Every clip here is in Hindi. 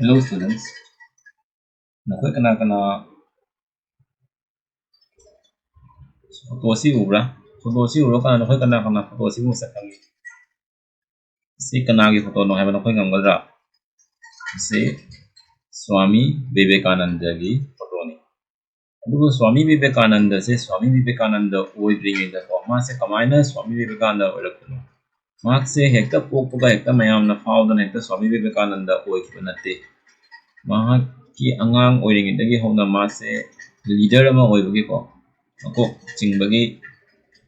Hello students. Nakoi kana kana photo si ubra. Photo si uro kana nakoi kana kana photo si mu sakangi. Si kana gi photo no haiba nakoi ngamgadra. Si Swami Vivekananda gi photo ni. Adugo Swami Vivekananda se Swami Vivekananda oidringi da ko ma se kamaina Swami Vivekananda oirakno. Mark se hekta pokpuga hekta mayamna faudana hekta Swami Vivekananda oikhiba natte. Mahak ki angang oiringi dagi hona ma se leader ama oibagi ko. Ako chingbagi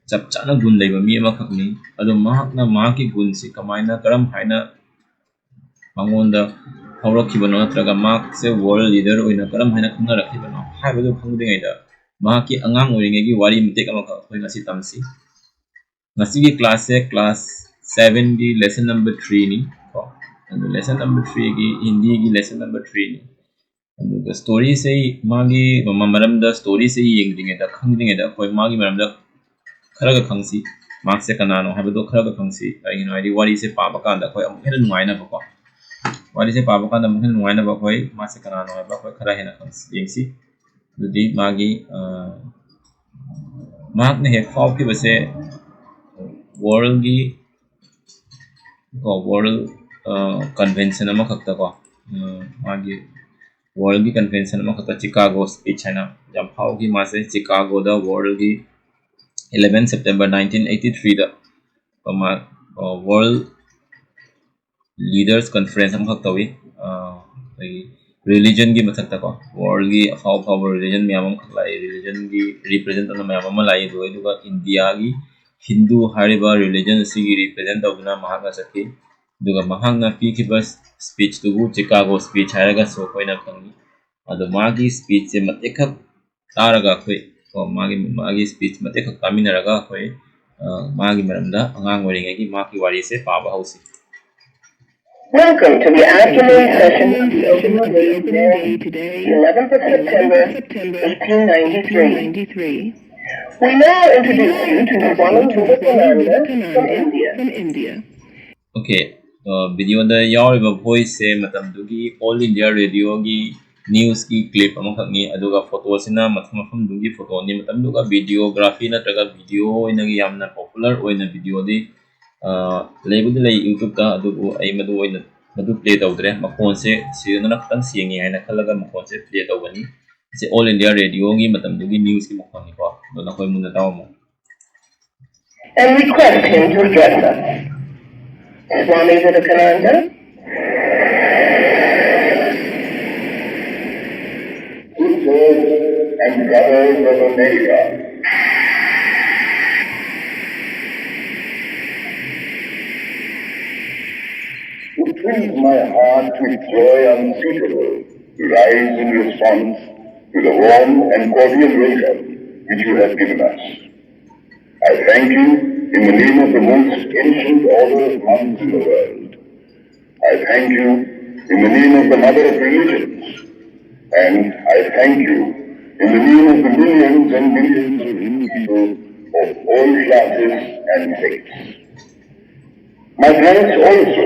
chap chana gun leiba mi ama khakni ado mahakna mahaki gun si kamaina karam haina mangonda haurakibano natraga mahak se world leader oina karam haina khangna rakhibano haibado khangdingaida mahaki angang oringegi wari mitek ama khoi ngasi tamsi ngasi gi class se class 7 gi lesson number 3 ni ko ado lesson number 3 gi hindi gi lesson number 3 ni ado story se magi maramda story se yengdingaida khangdingaida khoi magi maramda खरग खंगसी मार्क से कनानो हाबदो खरग खंगसी आइनो आइदि वारी से पाबा कांदा खोय अमुक हेन नुवाइना बको वारी से पाबा कांदा अमुक हेन नुवाइना बकोय मार्क से कनानो हाबा खोय खरा हेना खंगसी येंसी दुदि मागी मार्क ने हे फाव की बसे वर्ल्ड की को वर्ल्ड कन्वेंशन अमा खक्ता को मागी वर्ल्ड की कन्वेंशन अमा खक्ता चिकागो स्पीच है ना जब फाव की मासे चिकागो दा वर्ल्ड की 11 September 1983 da World Leaders Conference am khaktawi religion gi mathakta ko world gi how power religion me amam khaklai religion gi represent na me amam lai do eduga India gi Hindu hariba religion si gi represent tawna mahanga sakhi duga mahanga pi ki bas speech tu Chicago speech haraga so koina khangi ado magi speech se matekha taraga khoi magi speech mate khak taminaraga khoi magi maramda angang oringegi magi wari se paba hausi. Welcome to the afternoon session of the Open Day today, 11th of September, 1893. We now introduce you to Swami Vivekananda from India. Okay, video da yauriba voice se matamdugi All India Radio gi news ki clip amakhakni aduga photo sina matham dugi photo ni matamduga videography na traga video inagi yamna popular oina video di leibudi lei YouTube ta adugu ai madu oina madu play tawdre makhon se sirna khang siengi haina khalaga makhon se play tawani se All India Radio gi matamdugi news ki makhon ni ko dona khoi munna tawmo and request him to address us. Swami Vivekananda, and brothers of America. It fills my heart with joy unspeakable to rise in response to the warm and cordial welcome which you have given us. I thank you in the name of the most ancient order of monks in the world. I thank you in the name of the mother of religions. And I thank you in the name of the millions and millions of Hindu people of all classes and faiths. My thanks also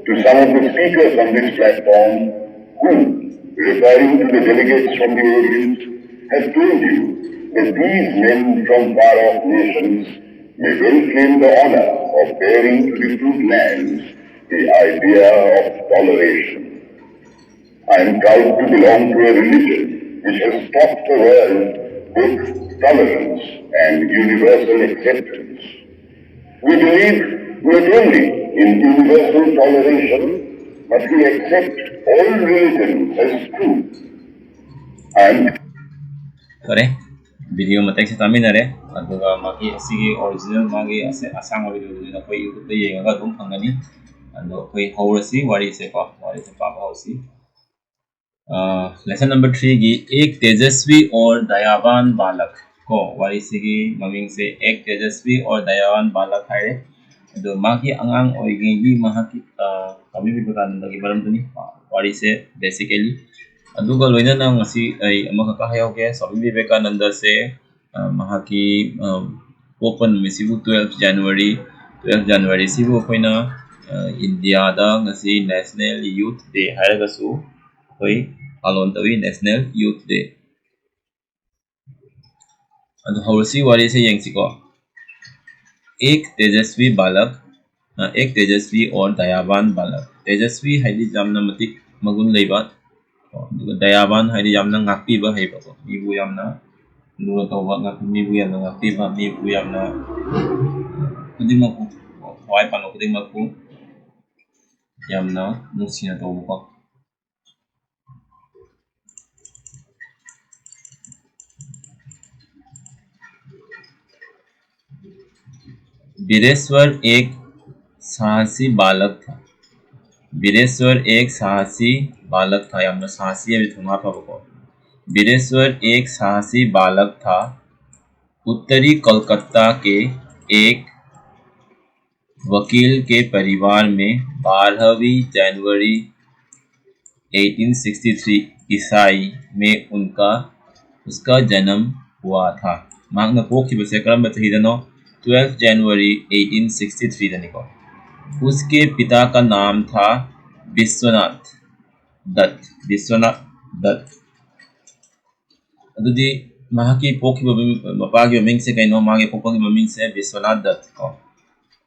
to some of the speakers on this platform who, referring to the delegates from the Orient, have told you that these men from far-off nations may well claim the honor of bearing to different lands the idea of toleration. I am proud to belong to a religion which has taught the world both tolerance and universal acceptance. We believe not only in universal toleration, but we accept all religions as true. video matek se taminare aduga magi asigi original magi asang video na koi YouTube te yenga dum phangani ando koi horasi wari se papa hosi lesson number 3 gi ek tejasvi aur dayavan balak ko wari se gi maming se ek tejasvi aur dayavan balak hai ado magi angang oigi gi mahaki Swami Vivekananda gi maramdani wari se basically aduga loina na ngasi ai amaka ka hayoge Swami Vivekananda se mahaki open misibu 12 January sibu koina India da ngasi National Youth Day haraga su कोई पालन तवी नेशनल यूथ डे अदु हौरसी वारी से यंगसिको एक तेजस्वी बालक एक तेजस्वी और दयावान बालक तेजस्वी हाइदि जामना मतिक मगुन लेबा दयावान हाइदि जामना ngakpiba haibako mibu yamna lura tawba mibu yamna ngakpiba mibu yamna kudingmaku hawai pano kudingmaku yamna nungsina tawbako Vireshwar एक साहसी बालक था वीरेश्वर एक साहसी बालक था यामना साहसी अभी थोड़ा पाबको वीरेश्वर एक साहसी बालक था उत्तरी कोलकाता के एक वकील के परिवार में 12वीं जनवरी 1863 ईसाई में उसका जन्म हुआ था मांगना पोखिबसे करम चहिदनो 12 जनवरी 1863 दनिको उसके पिता का नाम था विश्वनाथ दत्त अदुदी महाकी पोखिबा मपागी ममिंग से कइनो मागे पोखिबा ममिंग से विश्वनाथ दत्त को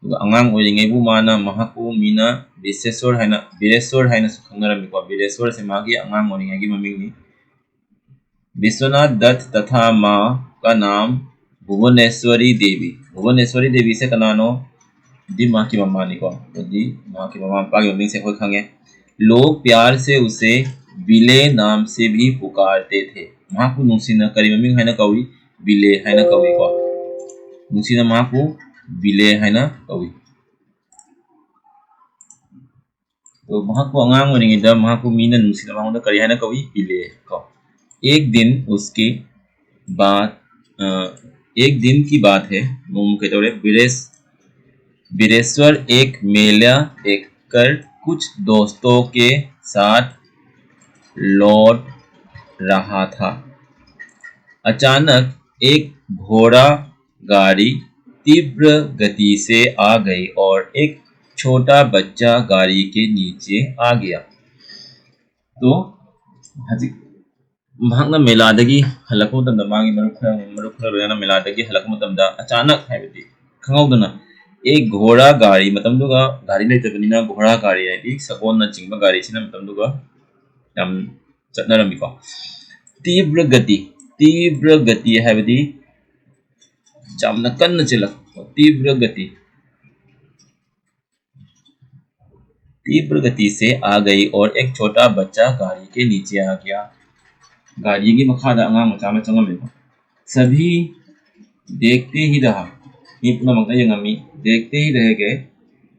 अंगांग ओइरिंगैबु माना महाकु मीना वीरेश्वर हाइना सुखंगरमिको वीरेश्वर से मागी अंगांग ओइरिंगैगी ममिंगनी विश्वनाथ दत्त तथा मां का नाम भुवनेश्वरी देवी से कनानो दी मां की मम्मा निको दी मां की मम्मा पागी ममिंग से कोई खंगे लोग प्यार से उसे बिले नाम से भी पुकारते थे महाकु नुसिना करी ममिंग हाइना कवि बिले हाइना कवि को नुसिना महाकु बिले हाइना कवि तो महाकु अंगांग ओरिंगैदा महाकु मीना नुसिना मांगदा करी हाइना कवि बिले को एक दिन की बात है वीरेश्वर एक मेला देखकर कुछ दोस्तों के साथ लौट रहा था अचानक एक घोड़ा गाड़ी तीव्र गति से आ गई और एक छोटा बच्चा गाड़ी के नीचे आ गया तो महाकना मेलादगी हलको मतमदा मागी मरुखरा रोयना मेलादगी हलको मतमदा अचानक हाइबदी खंगौदना एक घोड़ा गाड़ी मतमदुगा गाड़ी लेतबनिना घोड़ा गाड़ी है सगोन न चिंगबा गाड़ी सिना मतमदुगा याम चटनरमिको तीव्र गति हाइबदी जामना कन्न चलक तीव्र गति से आ गई और एक छोटा बच्चा गाड़ी के नीचे आ गया गाड़ी की मखादा अंगांग मचा में चंगमेको सभी देखते ही रहा देखते ही रह गए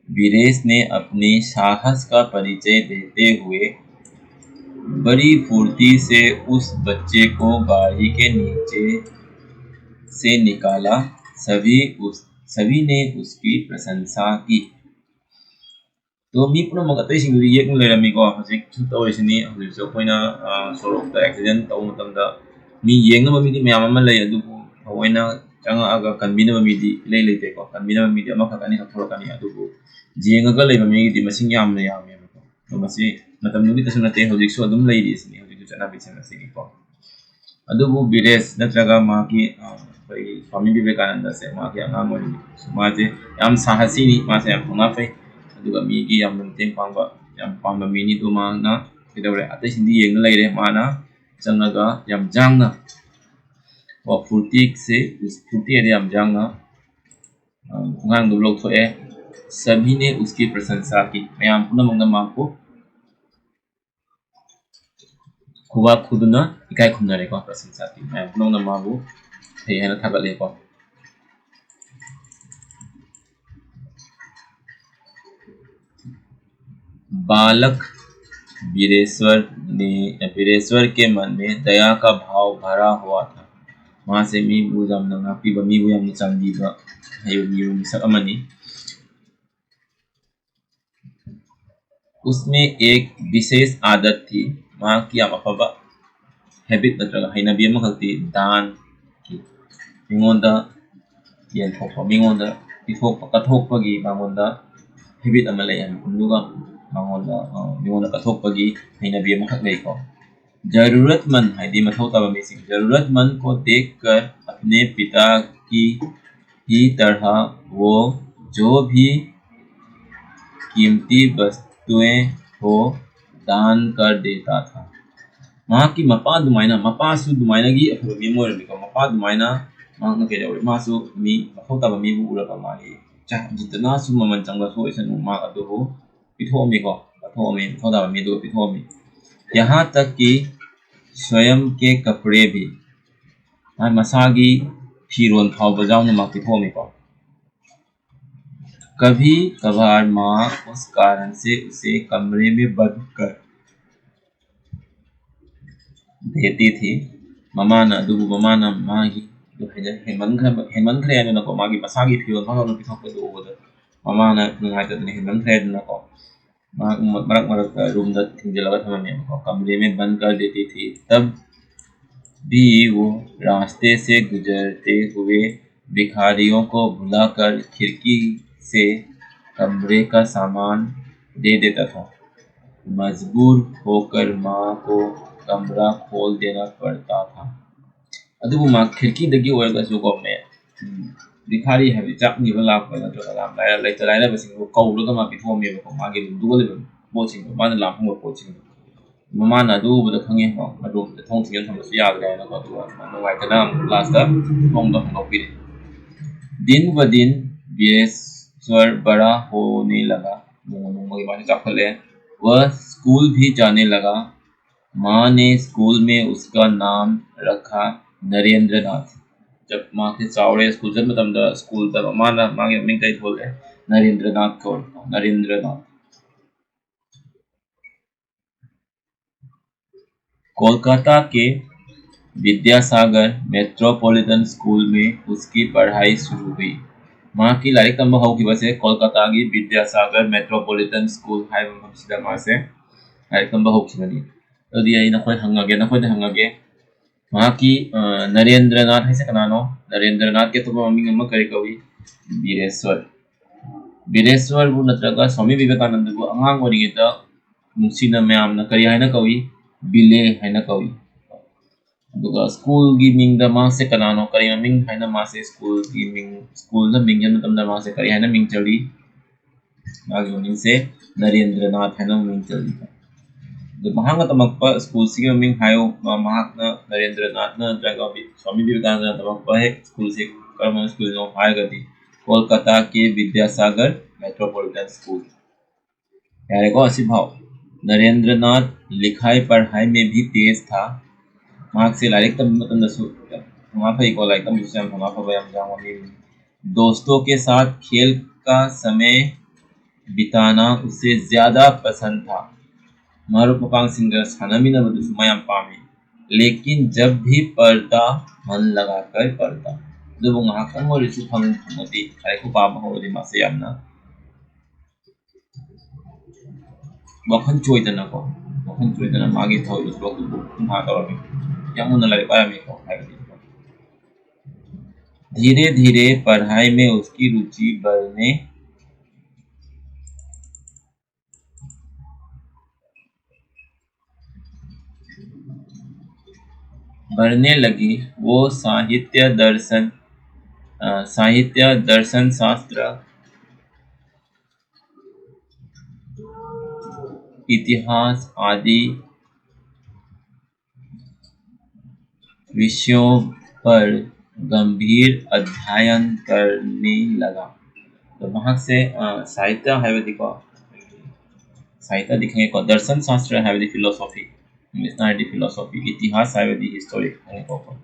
वीरेश ने अपने साहस का परिचय देते हुए बड़ी फुर्ती से उस बच्चे को गाड़ी के नीचे से निकाला सभी ने उसकी प्रशंसा की तो मी पुनः मगतै सिंगुरी येक लेरमिको हजिक तौरिसिनी हजिक अखोइना सोरोक्ता एक्सीडेंट तौ मतमदा मी येंगनबा मिदि मयाम अमा लय अदुबु हवैना चंगा आगा कन्बिनबा मिदि लेतेको कन्बिनबा मिदि अमा खकानी खथोरकानी अदुबु जेंगगा लेबा मिगि मसिंग याम यामेबको तो मसि मतम नुगी तसु नते हजिक सो अदुम लैरिसिनी हजिक चना बिसिन मसिगिको अदुबु वीरेश नत्रगा माकी भाई स्वामी विवेकानंद से माकी अंगाम ओरि माजे याम साहसीनी मासे याम थोंगा फै अदुगा मीगी याम नंतें पांबा मीनी तो माना किदौरे अतै सिंदी येंग लैरे माना चंगगा याम जांगना व फुर्ती है याम जांगना अंगांग दु लोग थोए सभी ने उसकी प्रशंसा की मयाम पुनः मंगना माको खुबा खुदना इकाई खुमनारे को प्रशंसा की मयाम पुनः माबु हे हैना थागले को बालक वीरेश्वर के मन में दया का भाव भरा हुआ था वहां से मी बुजाम नंगा पीबा मी बुयाम चांदीबा हायो मी मिसक अमनी उसमें एक विशेष आदत थी वहां की अफबा हैबिट नत्रगा हैनबी अमा खक्ति दान की मिंगोंदा येंथोक मिंगोंदा इथोक कथोकपगी मांगोंदा हैबिट अमा लय अदुगा मिगोन कथोपगी हैनबी अमखक लेको जरूरतमंद है मथौ तब मिसिंग जरूरतमंद को देखकर अपने पिता की ही तरह वो जो भी कीमती वस्तुएं हो दान कर देता था की मपा दुमाइना मपासु दुमाइनागी अफब मी मोरबिको मपा दुमाइना मांगना के जौरे मासु मी मथौ तब मी बु उरका मागी चा जितना सु ममन चंगा सो इसनु मा अदुबो पिथोमीको अथोमी मथौ तब मी दु पिथोमी यहाँ तक कि स्वयं के कपड़े भी मसागी फिरोन फाव जाउन मा पिथोमीको कभी कभार माँ उस कारण से उसे कमरे में बंद कर देती थी ममाना दुबु ममाना मागी हेमंखरे नको मागी मसागी फिरोन फाव पिथोक ममाना नुंगाइतने हेमंखरे नको मरक मरक रूम दा थिंजलगा थममेको कमरे में बंद कर देती थी तब भी वो रास्ते से गुजरते हुए भिखारियों को बुलाकर खिड़की से कमरे का सामान दे देता था मजबूर होकर माँ को कमरा खोल देना पड़ता था अदुबु मा खिड़की दगी ओरगसु को में भिखारी है चाकनी बला को नजर लाम लाइला बसिंग को कौरगा मा पिथोमे को मागे दुगले पोचिंग मान लाफंग पोचिंग ममाना दुबद खंगे हो मदुम थोंग थियन थमसु यादरे न को दुआ नुवाइतना लास्ट थोंग दो नोपिरे दिन ब दिन वीरेश्वर बड़ा होने लगा मुंगमुंगी बात चाखले वह स्कूल भी जाने लगा माँ ने स्कूल में उसका नाम रखा नरेंद्रनाथ जब माँ के चावड़े स्कूल जब मतलब स्कूल तब माँ ना माँ के मिंग कई बोले नरेंद्रनाथ को नरेंद्रनाथ कोलकाता के विद्यासागर मेट्रोपॉलिटन स्कूल में उसकी पढ़ाई शुरू हुई माँ की लाइक तंब हो की वजह कोलकाता की विद्यासागर मेट्रोपॉलिटन स्कूल है ममसिदा माँ से लाइक तंब हो की बनी तो दिया इन कोई हंगागे माँ की नरेंद्रनाथ है से कनानो नरेंद्रनाथ के तो मम्मी अम्मा करे कवि वीरेश्वर वीरेश्वर बु नत्रगा स्वामी विवेकानंद बु अंगांग ओरिगेता नुसिना मैम करी है ना कवि बिले है ना कवि स्कूल की मिंग माँ से कनानो करी मिंग है ना माँ से स्कूल की मिंग स्कूल ना मिंग जन माँ से करी है ना मिंग चली मागी मिंग से नरेंद्रनाथ है ना मिंग चली जब महांगा तमक स्कूल से मिंग हायो महात्मा नरेंद्रनाथ न जगह स्वामी विवेकानंद तमक है स्कूल से कर्म स्कूल नो हाय गति कोलकाता के विद्यासागर मेट्रोपॉलिटन स्कूल यारे को असी भाव नरेंद्रनाथ लिखाई पढ़ाई में भी तेज था मार्क से लाइक तब मतलब दसु वहाँ पर को लाइक तब जिससे हम वहाँ पर हम जाऊँगा दोस्तों के साथ खेल का समय बिताना उसे ज़्यादा पसंद था मारुप मपांग सिंगर सानमिना बदुसु मयाम पामे लेकिन जब भी पढ़ता मन लगाकर पढ़ता जब वहाँ कम और इस फंग मती आई को पाप हो रही मासे यामना वखन चोइतना को वखन चोइतना मागे था उस वक्त बुक माता वाले यमुना लड़े पाया में को धीरे धीरे पढ़ाई में उसकी रुचि बढ़ने लगी वो साहित्य दर्शन शास्त्र इतिहास आदि विषयों पर गंभीर अध्ययन करने लगा तो वहाँ से साहित्य है देखो साहित्य दिखेंगे को दर्शन शास्त्र है फिलोसॉफी फिलोसॉफी इतिहास है हिस्टोरिक है को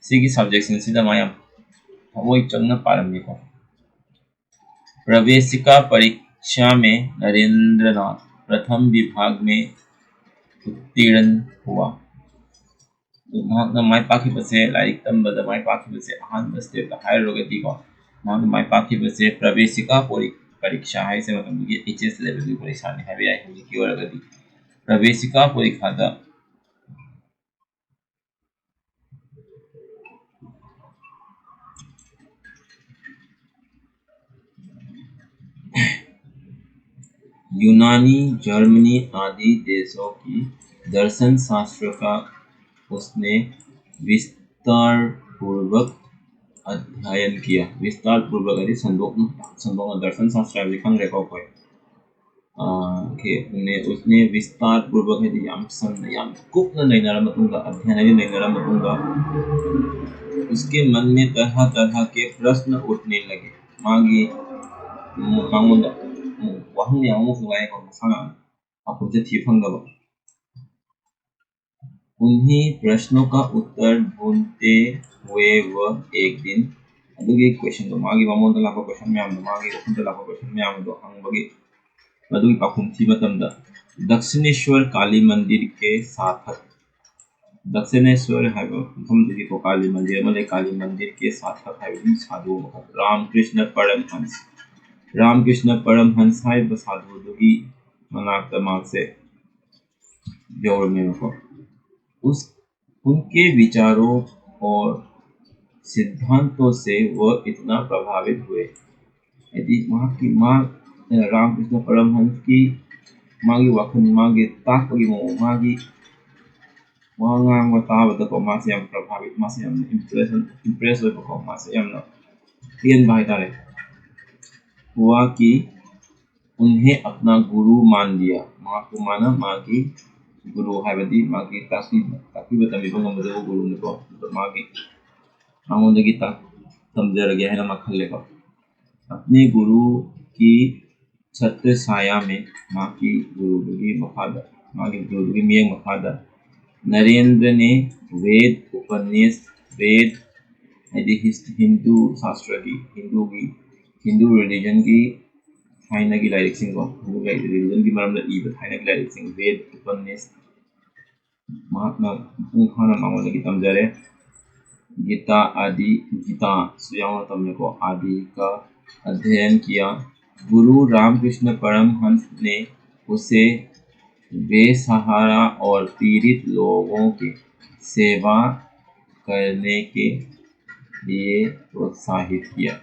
सिगी सब्जेक्ट्स सिदा माया वो चंगना पारंबी को प्रवेशिका परीक्षा में नरेंद्रनाथ प्रथम विभाग में उत्तीर्ण हुआ माई पाखिबसे लाइक तंबद माई पाखिबसे अहान स्टेप हायरोगति को माई पाखिबसे प्रवेशिका परीक्षा है से मतलब ये एचएस लेवल की परीक्षा है वे आई की ओरगति प्रवेशिका परीक्षा दा यूनानी, जर्मनी आदि देशों की दर्शन शास्त्र का उसने विस्तार पूर्वक अध्ययन किया। विस्तार पूर्वक अरे संदोक दर्शन शास्त्र लिखंग रेको कोई उसने विस्तार पूर्वक है याम सन याम कुपना नैनरा मतुंगा अध्ययन है नैनरा मतुंगा उसके मन में तरह तरह के प्रश्न उठने लगे। मागी मांगोंदा वहंग यामो सुगाए को मसाना आपको जे थी फंगबा उन्हीं प्रश्नों का उत्तर ढूंढते हुए वह एक दिन अदुगे क्वेश्चन दो मागी मामोंदा लाको क्वेश्चन में आम मागी ओखंदा लाको क्वेश्चन में आम दो हंगबगे मधुई पाखुम थी मतमदा दक्षिणेश्वर काली मंदिर के साथक दक्षिणेश्वर है मफमदगी को काली मंदिर मले काली मंदिर के साथक है साधु रामकृष्ण परमहंस है साधुदुगी मनाक्ता माग से जोड़ में को उस उनके विचारों और सिद्धांतों से वह इतना प्रभावित हुए यदि माँ की माँ रामकृष्ण परमहंस की मागी वखन मागी ताकगी मो मागी वहांग बताबदा को मासे यम प्रभावित मासे यम इम्प्रेस हो को मासे यम तीन भाई तारे हुआ कि उन्हें अपना गुरु मान लिया। माँ को माना मागी गुरु है बदी मागी ताकि बतामी को नंबर गुरु ने को तो मागी आमोदगी तक समझ गया है ना मखले को अपने गुरु की छत्र छाया में माँ की गुरु की मफादर माँ की गुरु की मियंग मफादर नरेंद्र ने वेद उपन्यास वेद हिंदू शास्त्र की हिंदू रिलीजन की थाइना की लाइक सिंह हिंदू रिलीजन की मरम इब थाइना की लाइक सिंह वेद उपन्यास महात्मा पुंखाना मांगोने की तमजरे गीता आदि गीता सुयामा तमने को आदि का अध्ययन किया। गुरु रामकृष्ण परमहंस ने उसे बेसहारा और पीड़ित लोगों की सेवा करने के लिए प्रोत्साहित किया।